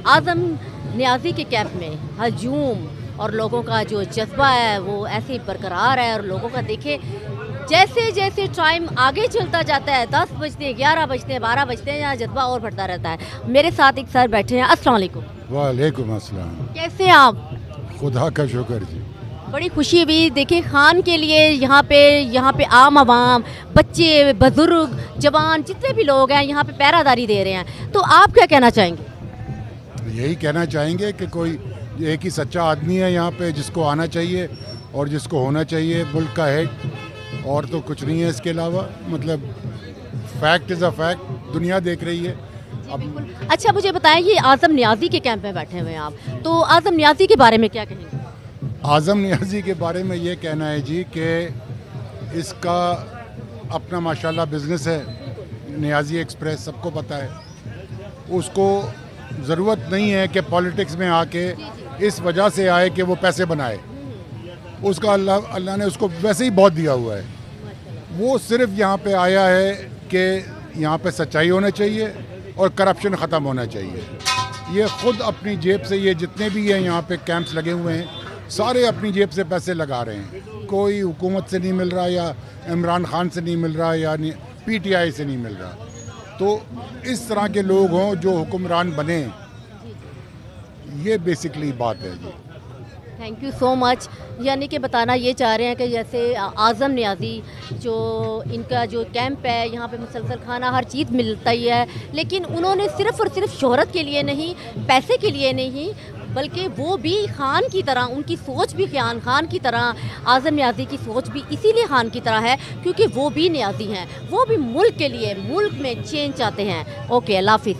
आज़म नियाज़ी के कैंप में हजूम और लोगों का जो जज्बा है वो ऐसे ही बरकरार है। और लोगों का देखिए जैसे जैसे टाइम आगे चलता जाता है, 10 बजते 11 बजते 12 बजते हैं, यहाँ जज्बा और बढ़ता रहता है। मेरे साथ एक सर बैठे हैं। अस्सलाम वालेकुम। वालेकुम अस्सलाम। कैसे हैं आप? खुदा का शुक्र जी। बड़ी खुशी हुई देखिए खान के लिए यहाँ पे आम आवाम, बच्चे, बुजुर्ग, जवान जितने भी लोग हैं यहाँ पे पहरादारी दे रहे हैं। तो आप क्या कहना चाहेंगे? यही कहना चाहेंगे कि कोई एक ही सच्चा आदमी है यहाँ पे जिसको आना चाहिए और जिसको होना चाहिए मुल्क का हेड, और तो कुछ नहीं है इसके अलावा। मतलब फैक्ट इज़ अ फैक्ट, दुनिया देख रही है अब। अच्छा मुझे बताएं, ये आज़म नियाज़ी के कैंप में बैठे हुए हैं आप, तो आज़म नियाज़ी के बारे में क्या कहेंगे? आज़म नियाज़ी के बारे में ये कहना है जी कि इसका अपना माशाल्लाह बिज़नेस है, नियाज़ी एक्सप्रेस, सबको पता है। उसको ज़रूरत नहीं है कि पॉलिटिक्स में आके इस वजह से आए कि वो पैसे बनाए। उसका अल्लाह ने उसको वैसे ही बहुत दिया हुआ है। वो सिर्फ यहाँ पे आया है कि यहाँ पे सच्चाई होना चाहिए और करप्शन ख़त्म होना चाहिए। ये ख़ुद अपनी जेब से, ये जितने भी हैं यहाँ पे कैंप्स लगे हुए हैं, सारे अपनी जेब से पैसे लगा रहे हैं। कोई हुकूमत से नहीं मिल रहा, या इमरान खान से नहीं मिल रहा, या PTI से नहीं मिल रहा। तो इस तरह के लोग हों जो हुक्मरान बने, ये बेसिकली बात है जी। Thank you so much. यानी कि बताना ये चाह रहे हैं कि जैसे आज़म नियाज़ी जो इनका जो कैंप है, यहाँ पे मुसलसल खाना हर चीज़ मिलता ही है, लेकिन उन्होंने सिर्फ़ और सिर्फ शोहरत के लिए नहीं, पैसे के लिए नहीं, बल्कि वो भी खान की तरह, उनकी सोच भी खान की तरह, आज़म नियाज़ी की सोच भी इसीलिए खान की तरह है क्योंकि वो भी नियाज़ी हैं, वो भी मुल्क के लिए, मुल्क में चेंज चाहते हैं। ओके, अल्लाह हाफ़िज़।